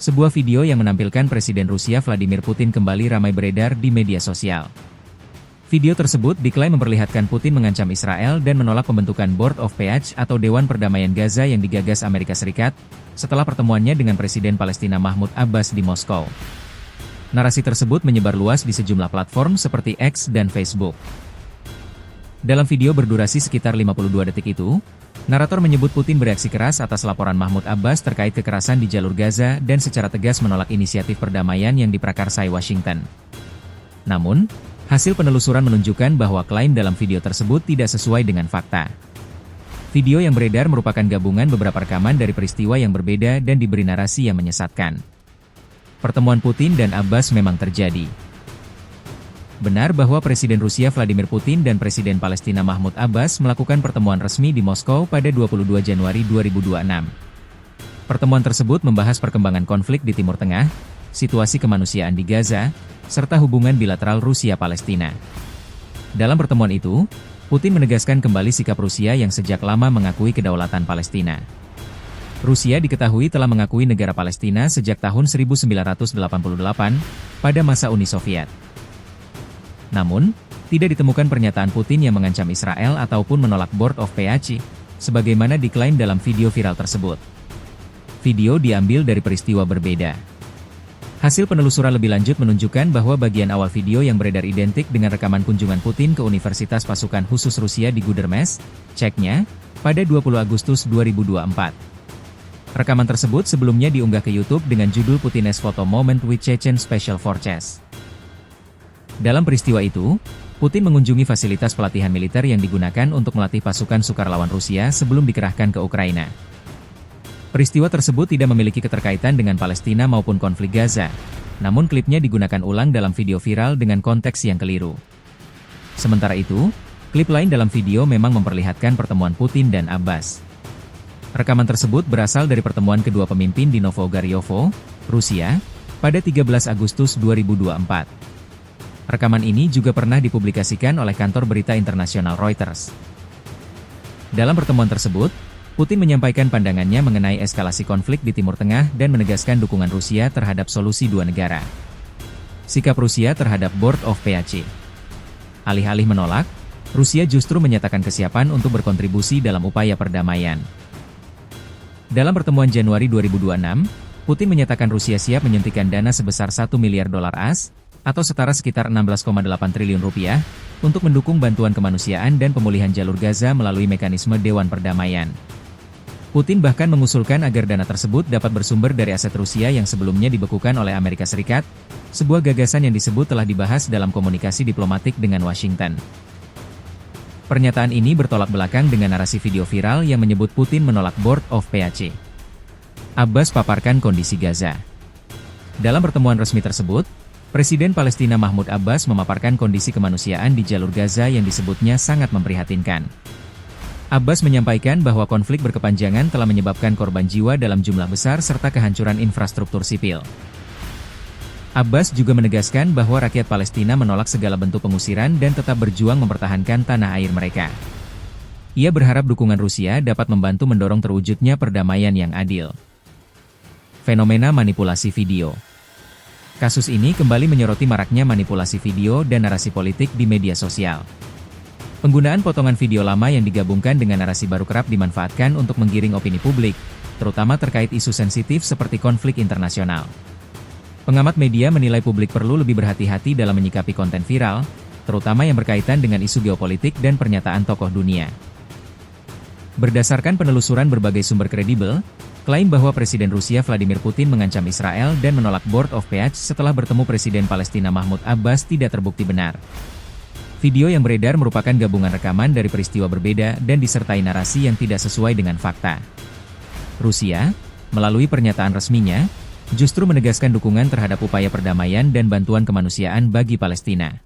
Sebuah video yang menampilkan Presiden Rusia Vladimir Putin kembali ramai beredar di media sosial. Video tersebut diklaim memperlihatkan Putin mengancam Israel dan menolak pembentukan Board of Peace atau Dewan Perdamaian Gaza yang digagas Amerika Serikat, setelah pertemuannya dengan Presiden Palestina Mahmud Abbas di Moskow. Narasi tersebut menyebar luas di sejumlah platform seperti X dan Facebook. Dalam video berdurasi sekitar 52 detik itu, narator menyebut Putin bereaksi keras atas laporan Mahmud Abbas terkait kekerasan di jalur Gaza dan secara tegas menolak inisiatif perdamaian yang diprakarsai Washington. Namun, hasil penelusuran menunjukkan bahwa klaim dalam video tersebut tidak sesuai dengan fakta. Video yang beredar merupakan gabungan beberapa rekaman dari peristiwa yang berbeda dan diberi narasi yang menyesatkan. Pertemuan Putin dan Abbas memang terjadi. Benar bahwa Presiden Rusia Vladimir Putin dan Presiden Palestina Mahmud Abbas melakukan pertemuan resmi di Moskow pada 22 Januari 2026. Pertemuan tersebut membahas perkembangan konflik di Timur Tengah, situasi kemanusiaan di Gaza, serta hubungan bilateral Rusia-Palestina. Dalam pertemuan itu, Putin menegaskan kembali sikap Rusia yang sejak lama mengakui kedaulatan Palestina. Rusia diketahui telah mengakui negara Palestina sejak tahun 1988, pada masa Uni Soviet. Namun, tidak ditemukan pernyataan Putin yang mengancam Israel ataupun menolak Board of Peace, sebagaimana diklaim dalam video viral tersebut. Video diambil dari peristiwa berbeda. Hasil penelusuran lebih lanjut menunjukkan bahwa bagian awal video yang beredar identik dengan rekaman kunjungan Putin ke Universitas Pasukan Khusus Rusia di Gudermes, Ceknya, pada 20 Agustus 2024. Rekaman tersebut sebelumnya diunggah ke YouTube dengan judul Putin's Photo Moment with Chechen Special Forces. Dalam peristiwa itu, Putin mengunjungi fasilitas pelatihan militer yang digunakan untuk melatih pasukan sukarelawan Rusia sebelum dikerahkan ke Ukraina. Peristiwa tersebut tidak memiliki keterkaitan dengan Palestina maupun konflik Gaza, namun klipnya digunakan ulang dalam video viral dengan konteks yang keliru. Sementara itu, klip lain dalam video memang memperlihatkan pertemuan Putin dan Abbas. Rekaman tersebut berasal dari pertemuan kedua pemimpin di Novogoryovo, Rusia, pada 13 Agustus 2024. Rekaman ini juga pernah dipublikasikan oleh kantor berita internasional Reuters. Dalam pertemuan tersebut, Putin menyampaikan pandangannya mengenai eskalasi konflik di Timur Tengah dan menegaskan dukungan Rusia terhadap solusi dua negara. Sikap Rusia terhadap Board of Peace. Alih-alih menolak, Rusia justru menyatakan kesiapan untuk berkontribusi dalam upaya perdamaian. Dalam pertemuan Januari 2026, Putin menyatakan Rusia siap menyuntikkan dana sebesar $1 miliar AS, atau setara sekitar 16,8 triliun rupiah, untuk mendukung bantuan kemanusiaan dan pemulihan jalur Gaza melalui mekanisme Dewan Perdamaian. Putin bahkan mengusulkan agar dana tersebut dapat bersumber dari aset Rusia yang sebelumnya dibekukan oleh Amerika Serikat, sebuah gagasan yang disebut telah dibahas dalam komunikasi diplomatik dengan Washington. Pernyataan ini bertolak belakang dengan narasi video viral yang menyebut Putin menolak Board of Peace. Abbas paparkan kondisi Gaza. Dalam pertemuan resmi tersebut, Presiden Palestina Mahmud Abbas memaparkan kondisi kemanusiaan di jalur Gaza yang disebutnya sangat memprihatinkan. Abbas menyampaikan bahwa konflik berkepanjangan telah menyebabkan korban jiwa dalam jumlah besar serta kehancuran infrastruktur sipil. Abbas juga menegaskan bahwa rakyat Palestina menolak segala bentuk pengusiran dan tetap berjuang mempertahankan tanah air mereka. Ia berharap dukungan Rusia dapat membantu mendorong terwujudnya perdamaian yang adil. Fenomena manipulasi video. Kasus ini kembali menyoroti maraknya manipulasi video dan narasi politik di media sosial. Penggunaan potongan video lama yang digabungkan dengan narasi baru kerap dimanfaatkan untuk menggiring opini publik, terutama terkait isu sensitif seperti konflik internasional. Pengamat media menilai publik perlu lebih berhati-hati dalam menyikapi konten viral, terutama yang berkaitan dengan isu geopolitik dan pernyataan tokoh dunia. Berdasarkan penelusuran berbagai sumber kredibel, klaim bahwa Presiden Rusia Vladimir Putin mengancam Israel dan menolak Board of Peace setelah bertemu Presiden Palestina Mahmud Abbas tidak terbukti benar. Video yang beredar merupakan gabungan rekaman dari peristiwa berbeda dan disertai narasi yang tidak sesuai dengan fakta. Rusia, melalui pernyataan resminya, justru menegaskan dukungan terhadap upaya perdamaian dan bantuan kemanusiaan bagi Palestina.